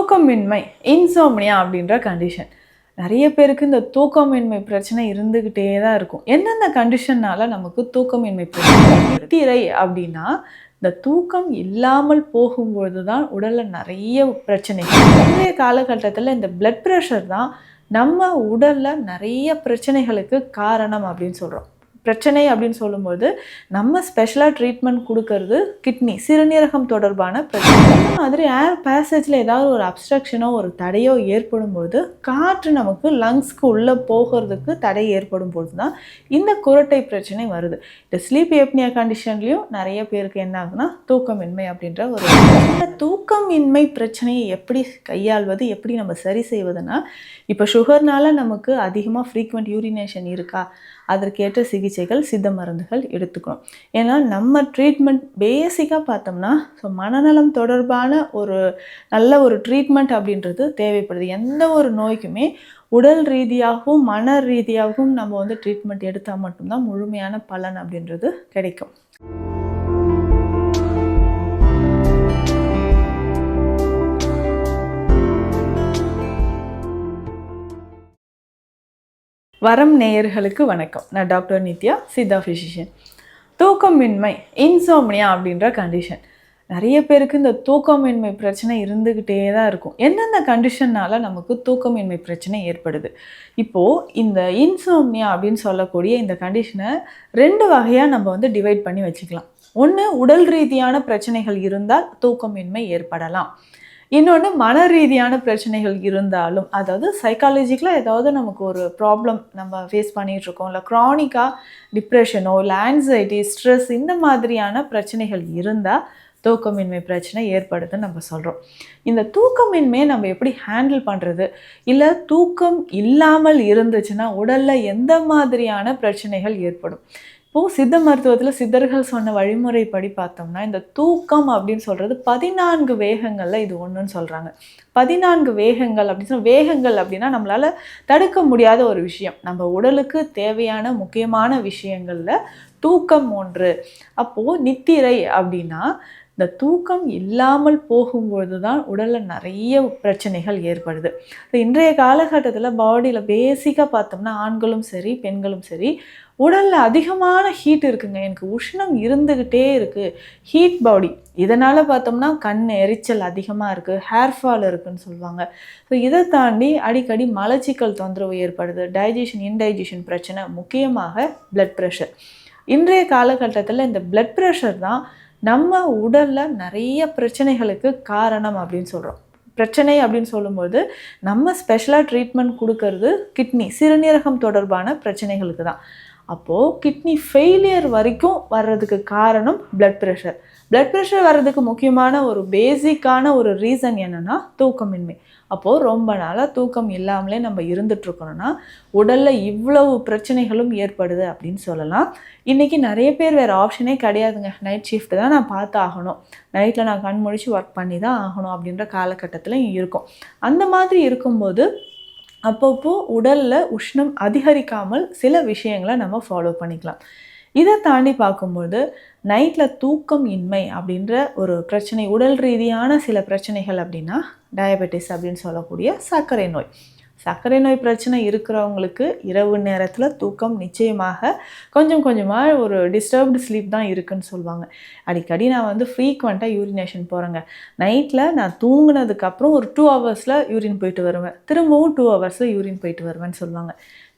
தூக்கமின்மை இன்சோம்னியா அப்படின்ற கண்டிஷன். நிறைய பேருக்கு இந்த தூக்கமின்மை பிரச்சனை இருந்துக்கிட்டே தான் இருக்கும். எந்தெந்த கண்டிஷன்னால நமக்கு தூக்கமின்மை பிரச்சனை? நித்திரை அப்படின்னா இந்த தூக்கம் இல்லாமல் போகும்பொழுது தான் உடலில் நிறைய பிரச்சனைகள். இன்றைய காலகட்டத்தில் இந்த பிளட் ப்ரெஷர் தான் நம்ம உடலில் நிறைய பிரச்சனைகளுக்கு காரணம் அப்படின்னு சொல்கிறோம். பிரச்சனை அப்படின்னு சொல்லும்போது நம்ம ஸ்பெஷலாக ட்ரீட்மெண்ட் கொடுக்கறது கிட்னி சிறுநீரகம் தொடர்பான பிரச்சனை. இந்த மாதிரி ஏர் பேசேஜில் ஏதாவது ஒரு அப்ஸ்ட்ரக்ஷனோ ஒரு தடையோ ஏற்படும்போது காற்று நமக்கு லங்ஸ்க்கு உள்ளே போகிறதுக்கு தடை ஏற்படும் பொழுது தான் இந்த குரட்டை பிரச்சனை வருது. இந்த ஸ்லீப் ஏப்னியா கண்டிஷன்லேயும் நிறைய பேருக்கு என்ன ஆகுனா தூக்கமின்மை அப்படின்ற ஒரு தூக்கமின்மை பிரச்சனையை எப்படி கையாள்வது, எப்படி நம்ம சரி செய்வதுன்னா, இப்போ சுகர்னால நமக்கு அதிகமாக ஃப்ரீக்வெண்ட் யூரினேஷன் இருக்கா, அதற்கேற்ற சிகிச்சைகள் சித்த மருந்துகள் எடுத்துக்கணும். ஏன்னா நம்ம ட்ரீட்மெண்ட் பேசிக்காக பார்த்தோம்னா மனநலம் தொடர்பான ஒரு நல்ல ஒரு ட்ரீட்மெண்ட் அப்படின்றது தேவைப்படுது. எந்த ஒரு நோய்க்குமே உடல் ரீதியாகவும் மன ரீதியாகவும் நம்ம ட்ரீட்மெண்ட் எடுத்தால் மட்டும்தான் முழுமையான பலன் அப்படின்றது கிடைக்கும். வரம் நேயர்களுக்கு வணக்கம். நான் டாக்டர் நித்யா, சித்தா ஃபிசிஷியன். தூக்கமின்மை இன்சோம்னியா அப்படின்ற கண்டிஷன். நிறைய பேருக்கு இந்த தூக்கமின்மை பிரச்சனை இருந்துக்கிட்டே தான் இருக்கும். எந்தெந்த கண்டிஷன்னால நமக்கு தூக்கமின்மை பிரச்சனை ஏற்படுது? இப்போது இந்த இன்சோம்னியா அப்படின்னு சொல்லக்கூடிய இந்த கண்டிஷனை 2 வகையாக நம்ம டிவைட் பண்ணி வச்சுக்கலாம். ஒன்று, உடல் ரீதியான பிரச்சனைகள் இருந்தால் தூக்கமின்மை ஏற்படலாம். இன்னொன்று, மன ரீதியான பிரச்சனைகள் இருந்தாலும், அதாவது சைக்காலஜிக்கலாக ஏதாவது நமக்கு ஒரு ப்ராப்ளம் நம்ம ஃபேஸ் பண்ணிகிட்ருக்கோம், இல்லை க்ரானிக்காக டிப்ரெஷனோ இல்லை ஆன்சைட்டி ஸ்ட்ரெஸ் இந்த மாதிரியான பிரச்சனைகள் இருந்தால் தூக்கமின்மை பிரச்சனை ஏற்படுதுன்னு நம்ம சொல்கிறோம். இந்த தூக்கமின்மையை நம்ம எப்படி ஹேண்டில் பண்ணுறது, இல்லை தூக்கம் இல்லாமல் இருந்துச்சுன்னா உடலில் எந்த மாதிரியான பிரச்சனைகள் ஏற்படும்? இப்போது சித்த மருத்துவத்தில் சித்தர்கள் சொன்ன வழிமுறைப்படி பார்த்தோம்னா, இந்த தூக்கம் அப்படின்னு சொல்கிறது 14 வேகங்களில் இது ஒன்றுன்னு சொல்கிறாங்க. 14 வேகங்கள் அப்படின்னு சொன்னால், வேகங்கள் அப்படின்னா நம்மளால் தடுக்க முடியாத ஒரு விஷயம், நம்ம உடலுக்கு தேவையான முக்கியமான விஷயங்களில் தூக்கம் ஒன்று. அப்போது நித்திரை அப்படின்னா இந்த தூக்கம் இல்லாமல் போகும்பொழுது தான் உடலில் நிறைய பிரச்சனைகள் ஏற்படுது. இன்றைய காலகட்டத்தில் பாடியில் பேசிக்காக பார்த்தோம்னா ஆண்களும் சரி பெண்களும் சரி உடலில் அதிகமான ஹீட் இருக்குங்க. எனக்கு உஷ்ணம் இருந்துக்கிட்டே இருக்குது, ஹீட் பாடி. இதனால் பார்த்தோம்னா கண் எரிச்சல் அதிகமாக இருக்குது, ஹேர் ஃபால் இருக்குதுன்னு சொல்லுவாங்க. ஸோ இதை தாண்டி அடிக்கடி மலச்சிக்கல் தொந்தரவு ஏற்படுது, டைஜஷன் இன்டைஜஷன் பிரச்சனை, முக்கியமாக பிளட் ப்ரெஷர். இன்றைய காலகட்டத்தில் இந்த பிளட் ப்ரெஷர் தான் நம்ம உடலில் நிறைய பிரச்சனைகளுக்கு காரணம் அப்படின்னு சொல்கிறோம். பிரச்சனை அப்படின்னு சொல்லும்போது நம்ம ஸ்பெஷலாக ட்ரீட்மெண்ட் கொடுக்கறது கிட்னி சிறுநீரகம் தொடர்பான பிரச்சனைகளுக்கு தான். அப்போது கிட்னி ஃபெயிலியர் வரைக்கும் வர்றதுக்கு காரணம் பிளட் ப்ரெஷர். பிளட் ப்ரெஷர் வர்றதுக்கு முக்கியமான ஒரு பேசிக்கான ஒரு ரீசன் என்னென்னா தூக்கமின்மை. அப்போது ரொம்ப நாளாக தூக்கம் இல்லாமலே நம்ம இருந்துகிட்ருக்கணும்னா உடலில் இவ்வளவு பிரச்சனைகளும் ஏற்படுது அப்படின்னு சொல்லலாம். இன்றைக்கி நிறைய பேர் வேறு ஆப்ஷனே கிடையாதுங்க. நைட் ஷிஃப்ட்டு தான் நான் பார்த்து ஆகணும், நைட்டில் நான் கண் முழிச்சு ஒர்க் பண்ணி தான் ஆகணும் அப்படின்ற காலகட்டத்தில் இருக்கும். அந்த மாதிரி இருக்கும்போது அப்பப்போ உடலில் உஷ்ணம் அதிகரிக்காமல் சில விஷயங்களை நம்ம ஃபாலோ பண்ணிக்கலாம். இதை தாண்டி பார்க்கும்போது நைட்டில் தூக்கம் இன்மை அப்படின்ற ஒரு பிரச்சனை, உடல் ரீதியான சில பிரச்சனைகள் அப்படின்னா டயபெட்டிஸ் அப்படின்னு சொல்லக்கூடிய சர்க்கரை நோய். சர்க்கரை நோய் பிரச்சனை இருக்கிறவங்களுக்கு இரவு நேரத்தில் தூக்கம் நிச்சயமாக கொஞ்சம் கொஞ்சமாக ஒரு டிஸ்டர்ப்டு ஸ்லீப் தான் இருக்குதுன்னு சொல்லுவாங்க. அடிக்கடி நான் ஃப்ரீக்வெண்ட்டாக யூரினேஷன் போகிறேங்க. நைட்டில் நான் தூங்கினதுக்கப்புறம் ஒரு 2 ஹவர்ஸில் யூரின் போயிட்டு வருவேன், திரும்பவும் 2 ஹவர்ஸில் யூரின் போயிட்டு வருவேன்னு சொல்லுவாங்க.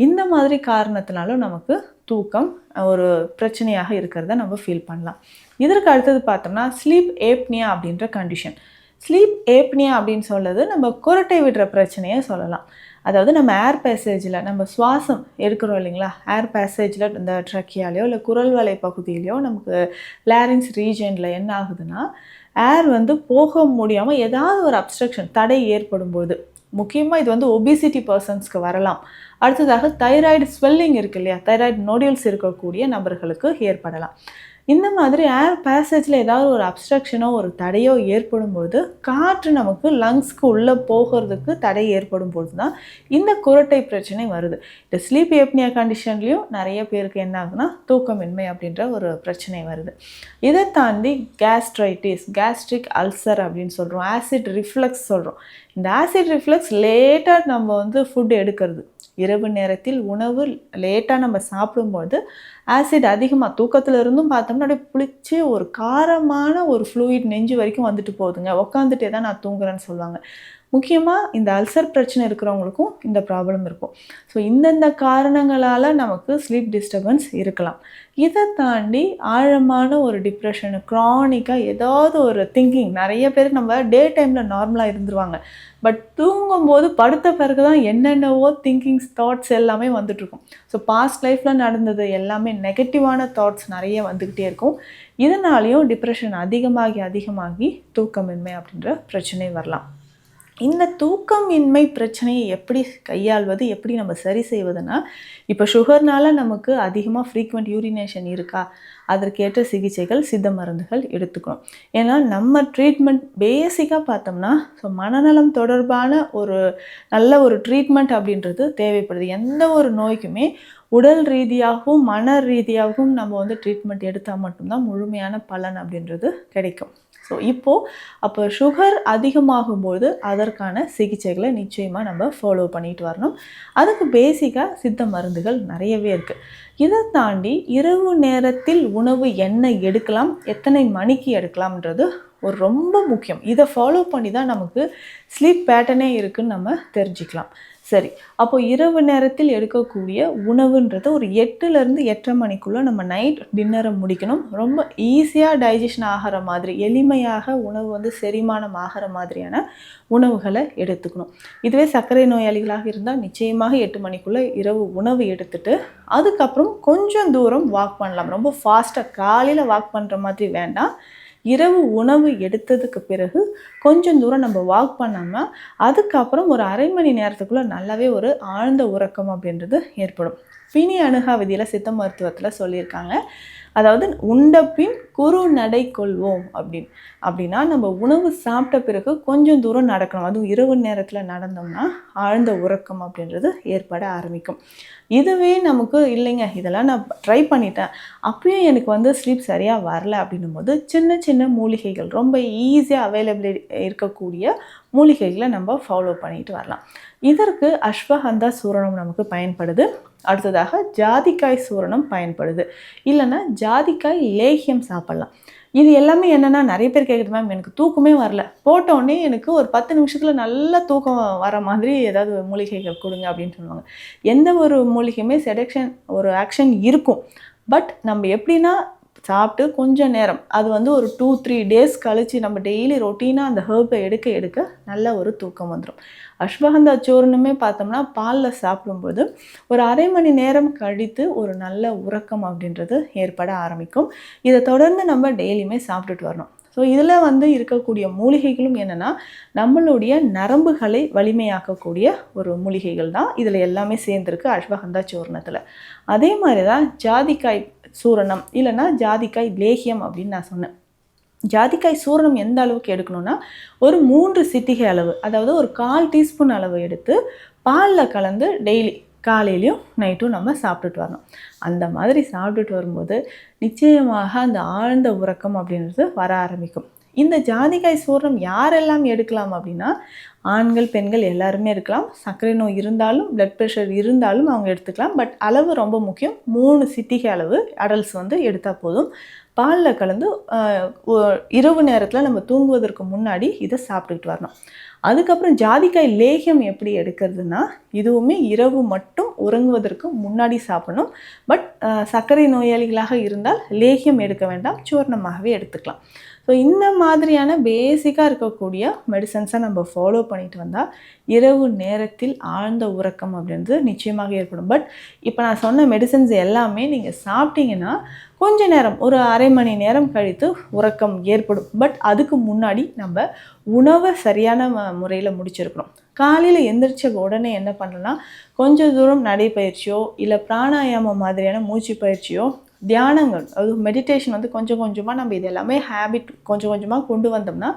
இந்த மாதிரி காரணத்தினாலும் நமக்கு தூக்கம் ஒரு பிரச்சனையாக இருக்கிறத நம்ம ஃபீல் பண்ணலாம். இதற்கு அடுத்தது பார்த்தோம்னா ஸ்லீப் ஏப்னியா அப்படின்ற கண்டிஷன். ஸ்லீப் ஏப்னியா அப்படின்னு சொல்கிறது நம்ம குரட்டை விடுற பிரச்சனையை சொல்லலாம். அதாவது நம்ம ஏர் பேசேஜில் நம்ம சுவாசம் எடுக்கிறோம் இல்லைங்களா, ஏர் பேசேஜில் இந்த ட்ரக்கியாலேயோ இல்லை குரல் வலை பகுதியிலையோ நமக்கு லாரிங்ஸ் ரீஜனில் என்ன ஆகுதுன்னா ஏர் போக முடியாமல் ஏதாவது ஒரு அப்ஸ்ட்ரக்ஷன் தடை ஏற்படும்போது, முக்கியமாக இது ஒபிசிட்டி பர்சன்ஸ்க்கு வரலாம். அடுத்ததாக தைராய்டு ஸ்வெல்லிங் இருக்குது இல்லையா, தைராய்டு நோடியூல்ஸ் இருக்கக்கூடிய நபர்களுக்கு ஏற்படலாம். இந்த மாதிரி ஏர் பேசேஜில் ஏதாவது ஒரு அப்ஸ்ட்ரக்ஷனோ ஒரு தடையோ ஏற்படும் பொழுது காற்று நமக்கு லங்ஸ்க்கு உள்ளே போகிறதுக்கு தடை ஏற்படும் பொழுது தான் இந்த குரட்டை பிரச்சனை வருது. இந்த ஸ்லீப் ஏப்னியா கண்டிஷன்லேயும் நிறைய பேருக்கு என்ன ஆகுதுன்னா தூக்கமின்மை அப்படின்ற ஒரு பிரச்சனை வருது. இதை தாண்டி கேஸ்ட்ரிக் அல்சர் அப்படின்னு சொல்கிறோம், ஆசிட் ரிஃப்ளக்ஸ் சொல்கிறோம். இந்த ஆசிட் ரிஃப்ளக்ஸ் லேட்டாக நம்ம ஃபுட் எடுக்கிறது, இரவு நேரத்தில் உணவு லேட்டாக நம்ம சாப்பிடும்போது ஆசிட் அதிகமாக தூக்கத்தில் இருந்தும் பார்த்தோம்னா அப்படியே புளிச்சு ஒரு காரமான ஒரு ஃப்ளூயிட் நெஞ்சு வரைக்கும் வந்துட்டு போகுதுங்க, உட்காந்துட்டே தான் நான் தூங்குறேன்னு சொல்லுவாங்க. முக்கியமாக இந்த அல்சர் பிரச்சனை இருக்கிறவங்களுக்கும் இந்த ப்ராப்ளம் இருக்கும். ஸோ இந்தந்த காரணங்களால் நமக்கு ஸ்லீப் டிஸ்டர்பன்ஸ் இருக்கலாம். இதை தாண்டி ஆழமான ஒரு டிப்ரெஷனு, க்ரானிக்காக ஏதாவது ஒரு திங்கிங், நிறைய பேர் நம்ம டே டைமில் நார்மலாக இருந்துருவாங்க, பட் தூங்கும்போது படுத்த பிறகு தான் என்னென்னவோ திங்கிங்ஸ் தாட்ஸ் எல்லாமே வந்துட்டுருக்கும். ஸோ பாஸ்ட் லைஃப்பில் நடந்தது எல்லாமே நெகட்டிவான தாட்ஸ் நிறைய வந்துக்கிட்டே இருக்கும். இதனாலேயும் டிப்ரெஷன் அதிகமாகி தூக்கமின்மை அப்படின்ற பிரச்சனை வரலாம். இந்த தூக்கமின்மை பிரச்சனையை எப்படி கையாள்வது, எப்படி நம்ம சரி செய்வதுன்னா, இப்போ சுகர்னால நமக்கு அதிகமாக ஃப்ரீக்வெண்ட் யூரினேஷன் இருக்கா, அதற்கேற்ற சிகிச்சைகள் சித்த மருந்துகள் எடுத்துக்கணும். ஏன்னா நம்ம ட்ரீட்மெண்ட் பேசிக்காக பார்த்தோம்னா மனநலம் தொடர்பான ஒரு நல்ல ஒரு ட்ரீட்மெண்ட் அப்படின்றது தேவைப்படுது. எந்த ஒரு நோய்க்குமே உடல் ரீதியாகவும் மன ரீதியாகவும் நம்ம ட்ரீட்மெண்ட் எடுத்தால் மட்டும்தான் முழுமையான பலன் அப்படின்றது கிடைக்கும். ஸோ அப்போ சுகர் அதிகமாகும்போது அதற்கான சிகிச்சைகளை நிச்சயமாக நம்ம ஃபாலோ பண்ணிட்டு வரணும். அதுக்கு பேசிக்காக சித்த மருந்துகள் நிறையவே இருக்குது. இதை தாண்டி இரவு நேரத்தில் உணவு என்ன எடுக்கலாம், எத்தனை மணிக்கு எடுக்கலாம்ன்றது ஒரு ரொம்ப முக்கியம். இதை ஃபாலோ பண்ணி தான் நமக்கு ஸ்லீப் பேட்டர்னே இருக்குதுன்னு நம்ம தெரிஞ்சுக்கலாம். சரி, அப்போ இரவு நேரத்தில் எடுக்கக்கூடிய உணவுன்றது ஒரு 8லேருந்து 8:30 மணிக்குள்ளே நம்ம நைட் டின்னரை முடிக்கணும். ரொம்ப ஈஸியாக டைஜஷன் ஆகிற மாதிரி, எளிமையாக உணவு செரிமானம் ஆகிற மாதிரியான உணவுகளை எடுத்துக்கணும். இதுவே சர்க்கரை நோயாளிகளாக இருந்தால் நிச்சயமாக 8 மணிக்குள்ளே இரவு உணவு எடுத்துட்டு அதுக்கப்புறம் கொஞ்சம் தூரம் வாக் பண்ணலாம். ரொம்ப ஃபாஸ்ட்டாக காலையில் வாக் பண்ணுற மாதிரி வேண்டாம். இரவு உணவு எடுத்ததுக்கு பிறகு கொஞ்சம் தூரம் நம்ம வாக் பண்ணோம்னா அதுக்கப்புறம் ஒரு அரை மணி நேரத்துக்குள்ளே நல்லாவே ஒரு ஆழ்ந்த உறக்கம் அப்படின்றது ஏற்படும். பிணி அணுகா விதியில் சித்த மருத்துவத்தில் சொல்லியிருக்காங்க, அதாவது உண்ட பின் குறு நடை கொள்வோம் அப்படின்னா நம்ம உணவு சாப்பிட்ட பிறகு கொஞ்சம் தூரம் நடக்கணும். அதுவும் இரவு நேரத்தில் நடந்தோம்னா ஆழ்ந்த உறக்கம் அப்படின்றது ஏற்பட ஆரம்பிக்கும். இதுவே நமக்கு இல்லைங்க, இதெல்லாம் நான் ட்ரை பண்ணிட்டேன், அப்பயும் எனக்கு ஸ்லீப் சரியாக வரல அப்படின்னும் போது சின்ன சின்ன மூலிகைகள், ரொம்ப ஈஸியாக அவைலபிள் இருக்கக்கூடிய மூலிகைகளை நம்ம ஃபாலோ பண்ணிட்டு வரலாம். இதற்கு அஸ்வகந்தா சூரணம் நமக்கு பயன்படுது. அடுத்ததாக ஜாதிக்காய் சூரணம் பயன்படுது. இல்லைன்னா ஜாதிக்காய் லேகியம் சாப்பிட்லாம். இது எல்லாமே என்னென்னா, நிறைய பேர் கேட்குறது, மேம் எனக்கு தூக்கமே வரல, போட்டோடனே எனக்கு ஒரு 10 நிமிஷத்தில் நல்ல தூக்கம் வர மாதிரி ஏதாவது மூலிகைகள் கொடுங்க அப்படின்னு சொல்லுவாங்க. எந்த ஒரு மூலிகையுமே செடக்ஷன் ஒரு ஆக்ஷன் இருக்கும். பட் நம்ம எப்படின்னா சாப்பிட்டு கொஞ்சம் நேரம் அது ஒரு 2-3 டேஸ் கழித்து நம்ம டெய்லி ரொட்டீனாக அந்த ஹெர்பை எடுக்க நல்ல ஒரு தூக்கம் வந்துடும். அஸ்வகந்தா சூர்ணமே பார்த்தோம்னா பாலில் சாப்பிடும்போது ஒரு அரை மணி நேரம் கழித்து ஒரு நல்ல உறக்கம் அப்படின்றது ஏற்பட ஆரம்பிக்கும். இதை தொடர்ந்து நம்ம டெய்லியுமே சாப்பிட்டுட்டு வரணும். ஸோ இதில் இருக்கக்கூடிய மூலிகைகளும் என்னென்னா, நம்மளுடைய நரம்புகளை வலிமையாக்கக்கூடிய ஒரு மூலிகைகள் தான் இதில் எல்லாமே சேர்ந்துருக்கு அஸ்வகந்தா சூர்ணத்தில். அதே மாதிரி தான் ஜாதிக்காய் சூரணம் இல்லைன்னா ஜாதிக்காய் லேகியம் அப்படின்னு நான் சொன்னேன். ஜாதிக்காய் சூரணம் எந்த அளவுக்கு எடுக்கணும்னா, ஒரு 3 சிட்டிகை அளவு, அதாவது ஒரு 1/4 டீஸ்பூன் அளவு எடுத்து பாலில் கலந்து டெய்லி காலையிலையும் நைட்டும் நம்ம சாப்பிட்டுட்டு வரணும். அந்த மாதிரி சாப்பிட்டுட்டு வரும்போது நிச்சயமாக அந்த ஆழ்ந்த உறக்கம் அப்படின்றது வர ஆரம்பிக்கும். இந்த ஜாதிக்காய் சூரணம் யாரெல்லாம் எடுக்கலாம் அப்படின்னா, ஆண்கள் பெண்கள் எல்லாருமே இருக்கலாம். சர்க்கரை நோய் இருந்தாலும் பிளட் ப்ரெஷர் இருந்தாலும் அவங்க எடுத்துக்கலாம். பட் அளவு ரொம்ப முக்கியம். 3 சிட்டிகை அளவு அடல்ட்ஸ் எடுத்தால் போதும். பாலில் கலந்து இரவு நேரத்தில் நம்ம தூங்குவதற்கு முன்னாடி இதை சாப்பிட்டுக்கிட்டு வரணும். அதுக்கப்புறம் ஜாதிக்காய் லேகியம் எப்படி எடுக்கிறதுனா, இதுவுமே இரவு மட்டும் உறங்குவதற்கு முன்னாடி சாப்பிடணும். பட் சர்க்கரை நோயாளிகளாக இருந்தால் லேகியம் எடுக்க வேண்டாம், சூர்ணமாகவே எடுத்துக்கலாம். ஸோ இந்த மாதிரியான பேசிக்காக இருக்கக்கூடிய மெடிசன்ஸை நம்ம ஃபாலோ பண்ணிட்டு வந்தால் இரவு நேரத்தில் ஆழ்ந்த உறக்கம் அப்படின்றது நிச்சயமாக ஏற்படும். பட் இப்போ நான் சொன்ன மெடிசன்ஸ் எல்லாமே நீங்கள் சாப்பிட்டீங்கன்னா கொஞ்ச நேரம், ஒரு அரை மணி நேரம் கழித்து உறக்கம் ஏற்படும். பட் அதுக்கு முன்னாடி நம்ம உணவை சரியான முறையில் முடிச்சிருக்கணும். காலையில் எந்திரிச்ச உடனே என்ன பண்ணலாம், கொஞ்சம் தூரம் நடைப்பயிற்சியோ இல்லை பிராணாயாமம் மாதிரியான மூச்சு பயிற்சியோ தியானங்கள், அது மெடிடேஷன் வந்து கொஞ்சம் கொஞ்சமாக நம்ம இது எல்லாமே ஹேபிட் கொஞ்சம் கொஞ்சமாக கொண்டு வந்தோம்னா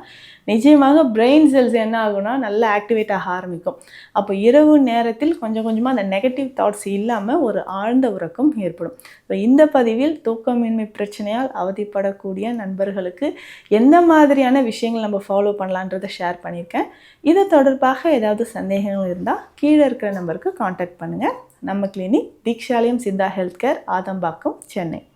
நிச்சயமாக பிரெயின் செல்ஸ் என்ன ஆகும்னா நல்லா ஆக்டிவேட் ஆக ஆரம்பிக்கும். அப்போ இரவு நேரத்தில் கொஞ்சம் கொஞ்சமாக அந்த நெகட்டிவ் தாட்ஸ் இல்லாமல் ஒரு ஆழ்ந்த உறக்கம் ஏற்படும். இப்போ இந்த பதிவில் தூக்கமின்மை பிரச்சனையால் அவதிப்படக்கூடிய நண்பர்களுக்கு எந்த மாதிரியான விஷயங்கள் நம்ம ஃபாலோ பண்ணலான்றதை ஷேர் பண்ணியிருக்கேன். இது தொடர்பாக ஏதாவது சந்தேகங்கள் இருந்தால் கீழே இருக்கிற நம்பருக்கு காண்டாக்ட் பண்ணுங்கள். நம்ம clinic Deekshalayam Siddha health care, Adambakkam, Chennai.